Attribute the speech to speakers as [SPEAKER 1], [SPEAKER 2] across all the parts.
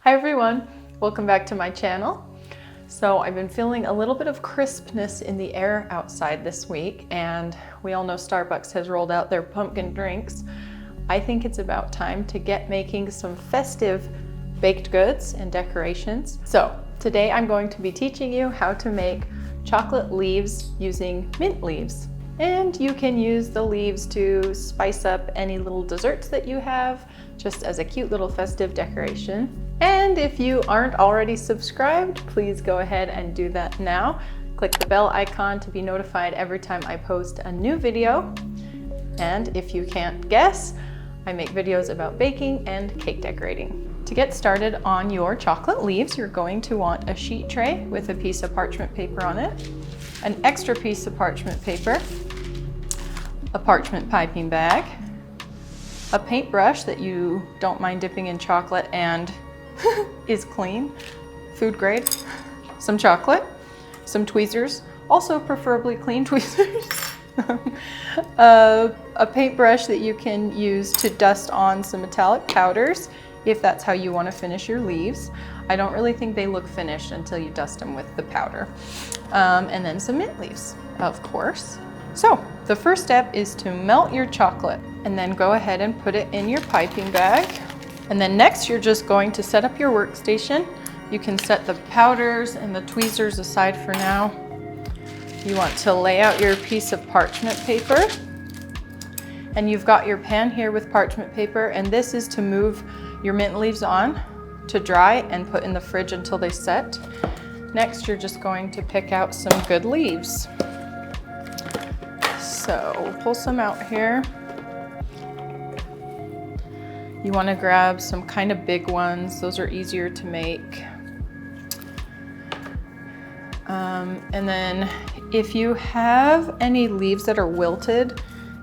[SPEAKER 1] Hi everyone, welcome back to my channel. So I've been feeling a little bit of crispness in the air outside this week, and we all know Starbucks has rolled out their pumpkin drinks. I think it's about time to get making some festive baked goods and decorations. So today I'm going to be teaching you how to make chocolate leaves using mint leaves. And you can use the leaves to spice up any little desserts that you have, just as a cute little festive decoration. And if you aren't already subscribed, please go ahead and do that now. Click the bell icon to be notified every time I post a new video. And if you can't guess, I make videos about baking and cake decorating. To get started on your chocolate leaves, you're going to want a sheet tray with a piece of parchment paper on it, an extra piece of parchment paper, a parchment piping bag, a paintbrush that you don't mind dipping in chocolate and is clean, food grade, some chocolate, some tweezers, also preferably clean tweezers, a paintbrush that you can use to dust on some metallic powders if that's how you want to finish your leaves. I don't really think they look finished until you dust them with the powder. And then some mint leaves, of course. So the first step is to melt your chocolate and then go ahead and put it in your piping bag. And then next you're just going to set up your workstation. You can set the powders and the tweezers aside for now. You want to lay out your piece of parchment paper. And you've got your pan here with parchment paper, and this is to move your mint leaves on to dry and put in the fridge until they set. Next, you're just going to pick out some good leaves. So we'll pull some out here. You want to grab some kind of big ones. Those are easier to make. And then if you have any leaves that are wilted,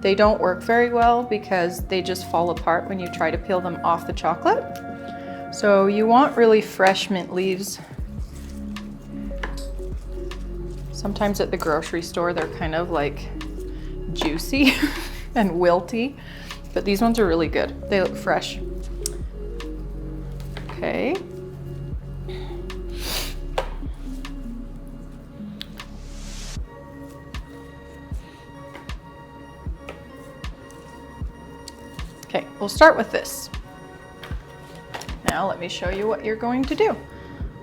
[SPEAKER 1] they don't work very well because they just fall apart when you try to peel them off the chocolate. So you want really fresh mint leaves. Sometimes at the grocery store, they're kind of like juicy and wilty, but these ones are really good. They look fresh. Okay. Okay, we'll start with this. Now let me show you what you're going to do.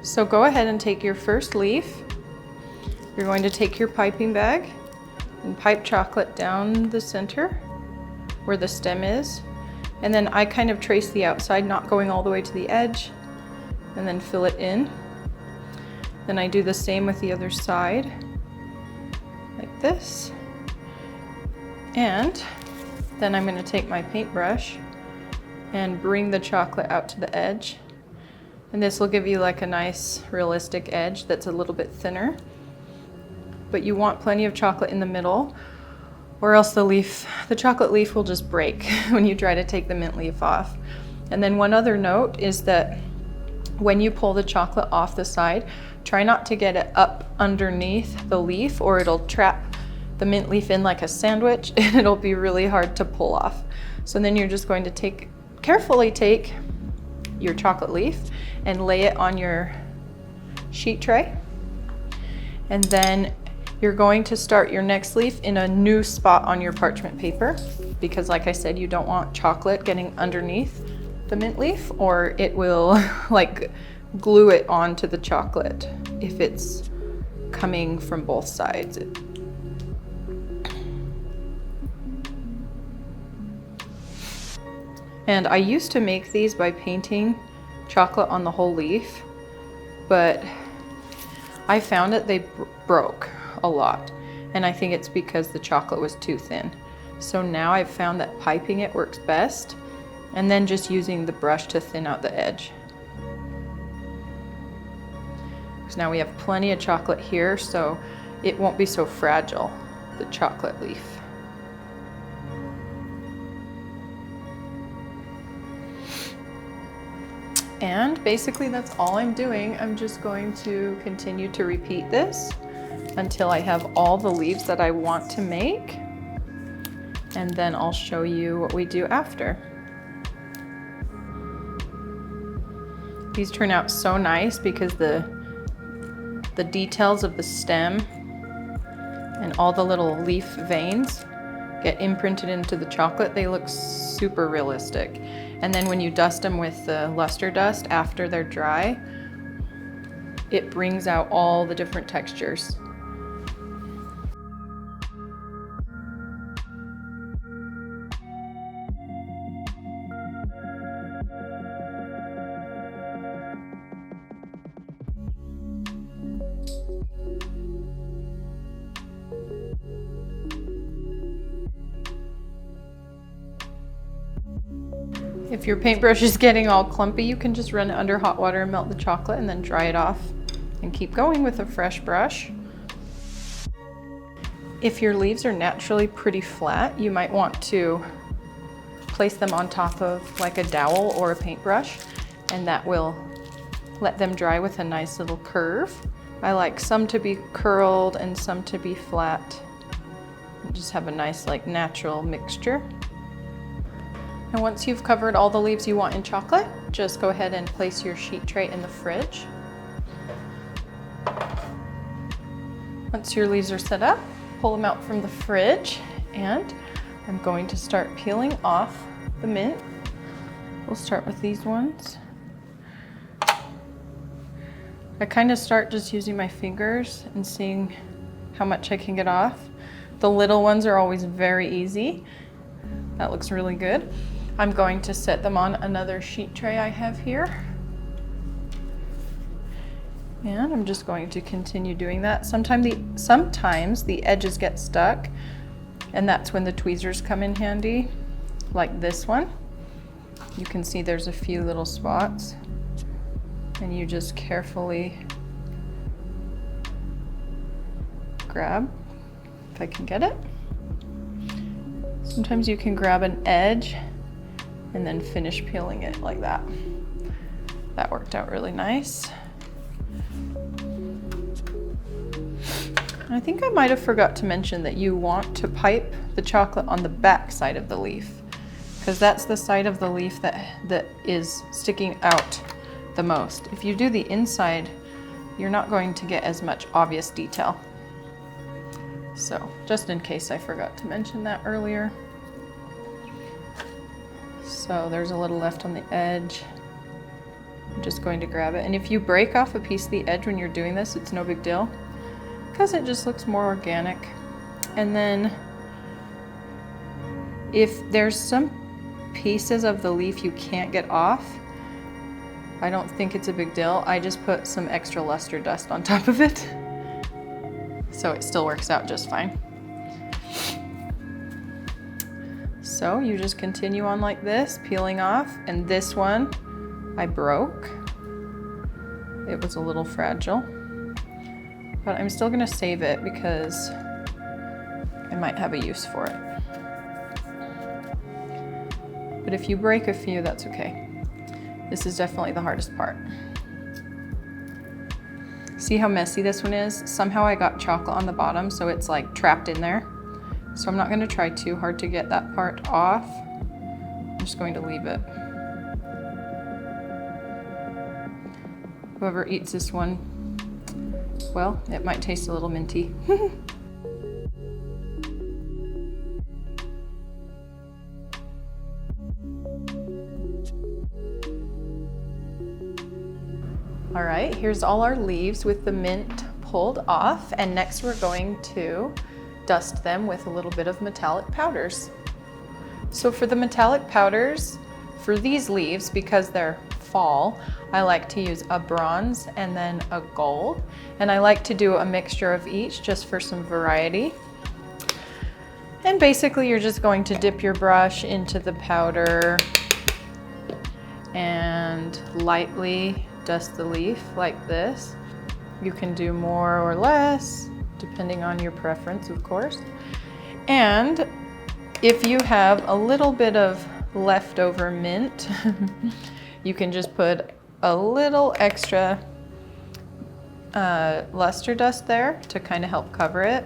[SPEAKER 1] So go ahead and take your first leaf. You're going to take your piping bag and pipe chocolate down the center where the stem is. And then I kind of trace the outside, not going all the way to the edge, and then fill it in. Then I do the same with the other side, like this. And then I'm going to take my paintbrush and bring the chocolate out to the edge. And this will give you like a nice realistic edge that's a little bit thinner. But you want plenty of chocolate in the middle, or else the chocolate leaf will just break when you try to take the mint leaf off. And then one other note is that when you pull the chocolate off the side, try not to get it up underneath the leaf, or it'll trap the mint leaf in like a sandwich and it'll be really hard to pull off. So then you're just going to carefully take your chocolate leaf and lay it on your sheet tray. And then you're going to start your next leaf in a new spot on your parchment paper, because like I said, you don't want chocolate getting underneath the mint leaf, or it will like glue it onto the chocolate if it's coming from both sides. And I used to make these by painting chocolate on the whole leaf, but I found that they broke a lot. And I think it's because the chocolate was too thin. So now I've found that piping it works best, and then just using the brush to thin out the edge. So now we have plenty of chocolate here, so it won't be so fragile, the chocolate leaf. And basically that's all I'm doing. I'm just going to continue to repeat this until I have all the leaves that I want to make. And then I'll show you what we do after. These turn out so nice because the details of the stem and all the little leaf veins get imprinted into the chocolate. They look super realistic. And then when you dust them with the luster dust after they're dry, it brings out all the different textures. If your paintbrush is getting all clumpy, you can just run it under hot water and melt the chocolate and then dry it off and keep going with a fresh brush. If your leaves are naturally pretty flat, you might want to place them on top of like a dowel or a paintbrush, and that will let them dry with a nice little curve. I like some to be curled and some to be flat. Just have a nice like natural mixture. And once you've covered all the leaves you want in chocolate, just go ahead and place your sheet tray in the fridge. Once your leaves are set up, pull them out from the fridge, and I'm going to start peeling off the mint. We'll start with these ones. I kind of start just using my fingers and seeing how much I can get off. The little ones are always very easy. That looks really good. I'm going to set them on another sheet tray I have here. And I'm just going to continue doing that. Sometimes the edges get stuck, and that's when the tweezers come in handy, like this one. You can see there's a few little spots, and you just carefully grab, if I can get it. Sometimes you can grab an edge and then finish peeling it like that. That worked out really nice. I think I might have forgot to mention that you want to pipe the chocolate on the back side of the leaf, because that's the side of the leaf that is sticking out the most. If you do the inside, you're not going to get as much obvious detail. So just in case I forgot to mention that earlier. So there's a little left on the edge. I'm just going to grab it. And if you break off a piece of the edge when you're doing this, it's no big deal, because it just looks more organic. And then if there's some pieces of the leaf you can't get off, I don't think it's a big deal. I just put some extra luster dust on top of it, so it still works out just fine. So you just continue on like this, peeling off, and this one I broke. It was a little fragile, but I'm still gonna save it because I might have a use for it. But if you break a few, that's okay. This is definitely the hardest part. See how messy this one is? Somehow I got chocolate on the bottom, so it's like trapped in there. So I'm not going to try too hard to get that part off. I'm just going to leave it. Whoever eats this one, well, it might taste a little minty. All right, here's all our leaves with the mint pulled off, and next we're going to dust them with a little bit of metallic powders. So for the metallic powders, for these leaves, because they're fall, I like to use a bronze and then a gold. And I like to do a mixture of each just for some variety. And basically you're just going to dip your brush into the powder and lightly dust the leaf like this. You can do more or less, depending on your preference, of course. And if you have a little bit of leftover mint, you can just put a little extra luster dust there to kind of help cover it.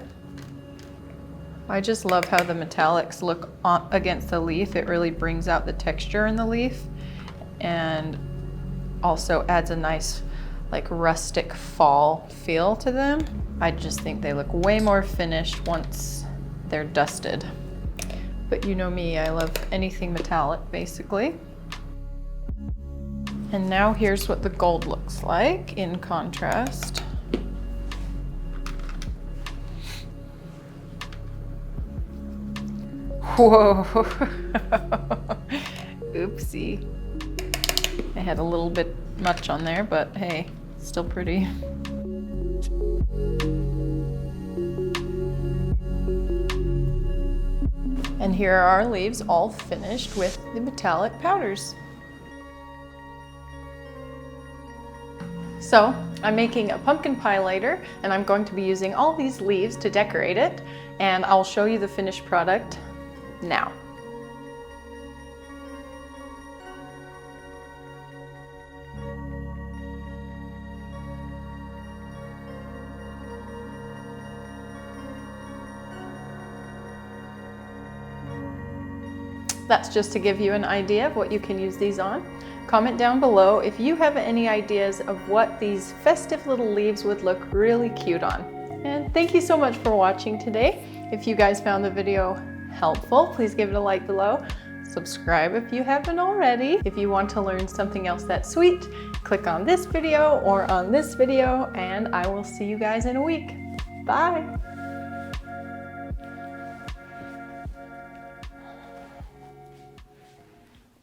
[SPEAKER 1] I just love how the metallics look against the leaf. It really brings out the texture in the leaf, and also adds a nice like rustic fall feel to them. I just think they look way more finished once they're dusted. But you know me, I love anything metallic basically. And now here's what the gold looks like in contrast. Whoa, oopsie. I had a little bit much on there, but hey, still pretty. And here are our leaves all finished with the metallic powders. So I'm making a pumpkin pie later, and I'm going to be using all these leaves to decorate it, and I'll show you the finished product now. That's just to give you an idea of what you can use these on. Comment down below if you have any ideas of what these festive little leaves would look really cute on. And thank you so much for watching today. If you guys found the video helpful, please give it a like below. Subscribe if you haven't already. If you want to learn something else that's sweet, click on this video or on this video, and I will see you guys in a week. Bye.